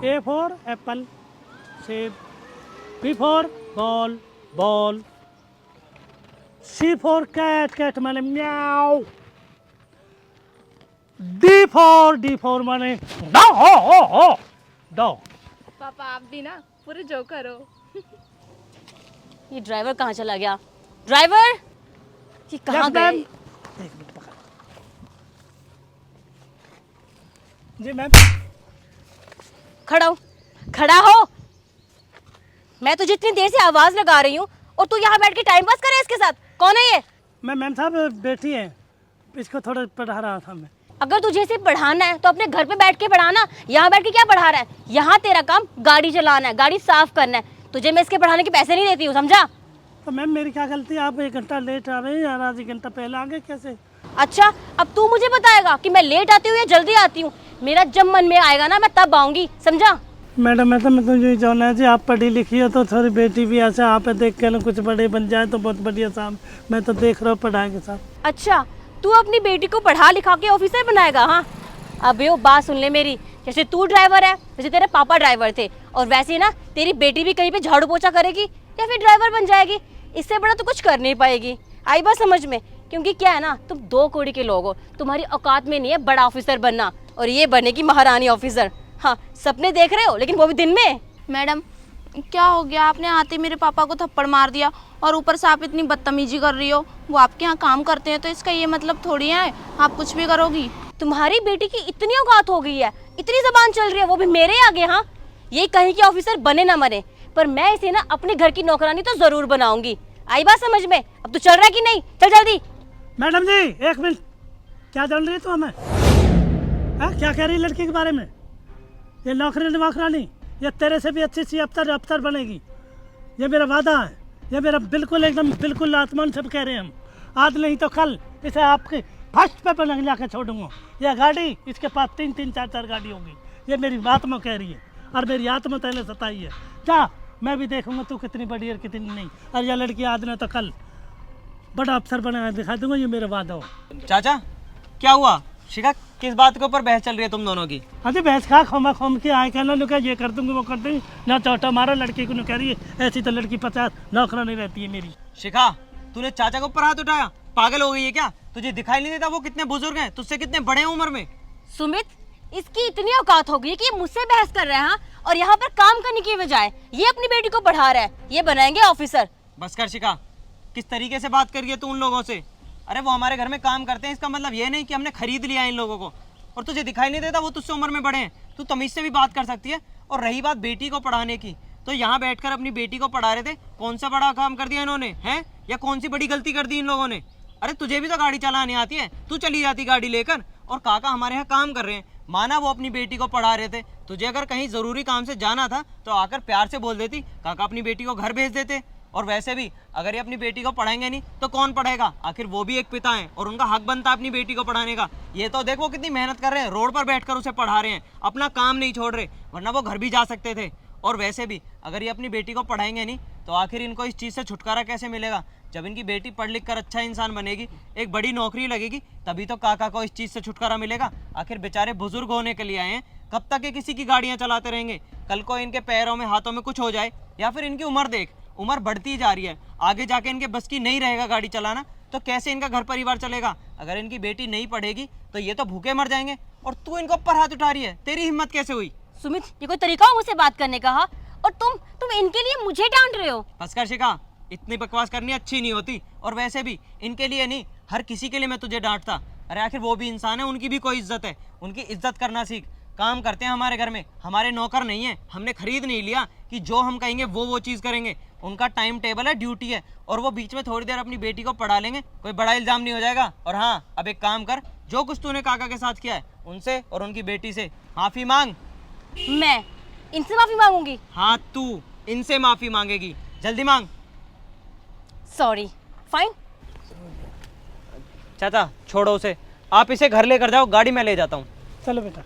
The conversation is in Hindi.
A for apple, shape. B for ball, ball. C for cat, cat माने meow. D for माने dog. पापा आप भी ना पूरे जोकर हो। ये ड्राइवर कहाँ चला गया? ड्राइवर, ये कहाँ गए? जी मैम। खड़ा हो, खड़ा हो। मैं तुझे इतनी देर से आवाज लगा रही हूँ और तू यहाँ बैठ के टाइम पास कर रहा है इसके साथ। कौन है ये? मैम साहब बेटी है, इसको थोड़ा पढ़ा रहा था मैं। अगर तुझे इसे पढ़ाना है तो अपने घर पे बैठ के पढ़ाना। यहाँ बैठ के क्या पढ़ा रहा है? यहाँ तेरा काम गाड़ी चलाना है, गाड़ी साफ करना है। तुझे मैं इसके पढ़ाने के पैसे नहीं देती हूँ, समझा? तो मैम मेरी क्या गलती है? आप 1 घंटा लेट आ रहे हैं या आधा घंटा पहले आ गए कैसे? अच्छा, अब तू मुझे बताएगा कि मैं लेट आती हूँ या जल्दी आती हूँ? मेरा जब मन में आएगा ना मैं तब आऊंगी, समझा? मैडम मैं तो यही चाहना है जी, आप पढ़ी लिखी हो तो थोड़ी बेटी भी ऐसा आप देख के ना कुछ बड़े बन जाए तो बहुत बढ़िया साहब। मैं तो देख रहा हूँ पढ़ाएंगे साहब। अच्छा, तू अपनी बेटी को पढ़ा लिखा के ऑफिसर बनाएगा? हाँ, अबे वो बात सुन ले मेरी। जैसे तू ड्राइवर है, जैसे तेरे पापा ड्राइवर थे, और वैसे ना तेरी बेटी भी कहीं पे झाड़ू पोछा करेगी या फिर ड्राइवर बन जाएगी। इससे बड़ा तो कुछ कर नहीं पाएगी। आई बात समझ में? क्योंकि क्या है ना, तुम 2 कौड़ी के लोग हो, तुम्हारी औकात में नहीं है बड़ा ऑफिसर बनना, और ये बनेगी महारानी ऑफिसर। हाँ, सपने देख रहे हो, लेकिन वो भी दिन में। मैडम क्या हो गया? आपने आते मेरे पापा को थप्पड़ मार दिया और ऊपर से आप इतनी बदतमीजी कर रही हो। वो आपके यहाँ काम करते हैं तो इसका ये मतलब थोड़ी है आप कुछ भी करोगी। तुम्हारी बेटी की इतनी औकात हो गई है, इतनी जबान चल रही है, वो भी मेरे आगे। हाँ, ये कहीं की ऑफिसर बने ना मरे, पर मैं इसे ना अपने घर की नौकरानी तो जरूर बनाऊंगी। आई बात समझ में? अब तू चल रहा है कि नहीं? चल जल्दी। मैडम जी 1 मिनट, क्या जान रही तू हमें? क्या कह रही लड़की के बारे में? ये नौकरानी ये तेरे से भी अच्छी सी अफसर बनेगी, ये मेरा वादा है। ये मेरा बिल्कुल आत्मान सब कह रहे हैं हम। आज नहीं तो कल इसे आपके फर्स्ट पे पर ला के छोड़ूंगा। यह गाड़ी इसके पास 3-3, 4-4 गाड़ी होगी। ये मेरी आत्मा कह रही है और मेरी आत्मा पहले सताई है। क्या मैं भी देखूंगा तू कितनी बड़ी और कितनी नहीं। और यह लड़की आज नहीं तो कल बड़ा अफसर बना दिखा दूंगा, ये मेरा वादा हो। चाचा क्या हुआ? शिखा किस बात के ऊपर बहस चल रही है तुम दोनों की? अरे बहस खा खोम के आए कहना नुका ये कर दूंगी वो कर दूंगी ना, चौटा मारो लड़की को न कह रही है। ऐसी तो लड़की 50 नौकरानी रहती है मेरी। शिखा तूने चाचा के ऊपर हाथ उठाया? पागल हो गई है क्या? तुझे दिखाई नहीं देता वो कितने बुजुर्ग हैं, तुझसे कितने बड़े हैं उम्र में? सुमित, इसकी इतनी औकात हो गई है कि ये मुझसे बहस कर रहा है। हाँ, और यहाँ पर काम करने की बजाय ये अपनी बेटी को पढ़ा रहा है। ये बनाएंगे ऑफिसर। बस कर शिखा, किस तरीके से बात कर रही है तू उन लोगों से? अरे वो हमारे घर में काम करते हैं, इसका मतलब ये नहीं कि हमने खरीद लिया इन लोगों को। और तुझे दिखाई नहीं देता वो तुझसे उम्र में बड़े हैं? तू तमीज से भी बात कर सकती है। और रही बात बेटी को पढ़ाने की, तो यहाँ बैठकर अपनी बेटी को पढ़ा रहे थे। कौन सा बड़ा काम कर दिया इन्होंने हैं, या कौन सी बड़ी गलती कर दी इन लोगों ने? अरे तुझे भी तो गाड़ी चलानी आती है, तू चली जाती गाड़ी लेकर। और काका हमारे यहाँ काम कर रहे हैं, माना वो अपनी बेटी को पढ़ा रहे थे। तुझे अगर कहीं ज़रूरी काम से जाना था तो आकर प्यार से बोल देती, काका अपनी बेटी को घर भेज देते। और वैसे भी अगर ये अपनी बेटी को पढ़ाएंगे नहीं तो कौन पढ़ेगा? आखिर वो भी एक पिता हैं और उनका हक बनता है अपनी बेटी को पढ़ाने का। ये तो देखो कितनी मेहनत कर रहे हैं, रोड पर बैठकर उसे पढ़ा रहे हैं, अपना काम नहीं छोड़ रहे, वरना वो घर भी जा सकते थे। और वैसे भी अगर ये अपनी बेटी को पढ़ाएंगे नहीं तो आखिर इनको इस चीज़ से छुटकारा कैसे मिलेगा? जब इनकी बेटी पढ़ लिख कर अच्छा इंसान बनेगी, एक बड़ी नौकरी लगेगी, तभी तो काका को इस चीज़ से छुटकारा मिलेगा। आखिर बेचारे बुजुर्ग होने के लिए आए हैं, कब तक ये किसी की गाड़ियाँ चलाते रहेंगे? कल को इनके पैरों में हाथों में कुछ हो जाए, या फिर इनकी उम्र देख, उम्र बढ़ती जा रही है, आगे जाके इनके बस की नहीं रहेगा गाड़ी चलाना, तो कैसे इनका घर परिवार चलेगा? अगर इनकी बेटी नहीं पढ़ेगी तो ये तो भूखे मर जाएंगे, और तू इनको ऊपर हाथ उठा रही है। तेरी हिम्मत कैसे हुई? सुमित, ये कोई तरीका हो मुझसे बात करने का? हाँ, और तुम इनके लिए मुझे डांट रहे हो? बस कर शिखा, इतनी बकवास करनी अच्छी नहीं होती। और वैसे भी इनके लिए नहीं, हर किसी के लिए मैं तुझे डांटता। अरे आखिर वो भी इंसान है, उनकी भी कोई इज्जत है, उनकी इज्जत करना सीख। काम करते हैं हमारे घर में, हमारे नौकर नहीं है, हमने खरीद नहीं लिया कि जो हम कहेंगे वो चीज़ करेंगे। उनका टाइम टेबल है, ड्यूटी है, और वो बीच में थोड़ी देर अपनी बेटी को पढ़ा लेंगे, कोई बड़ा इल्ज़ाम नहीं हो जाएगा। और हाँ, अब एक काम कर, जो कुछ तूने काका के साथ किया है उनसे और उनकी बेटी से माफ़ी मांग। मैं इनसे माफी मांगूंगी? हाँ, तू इनसे माफ़ी मांगेगी, जल्दी मांग। Sorry, fine. चाचा छोड़ो उसे, आप इसे घर लेकर जाओ, गाड़ी मैं ले जाता हूँ। चलो बेटा।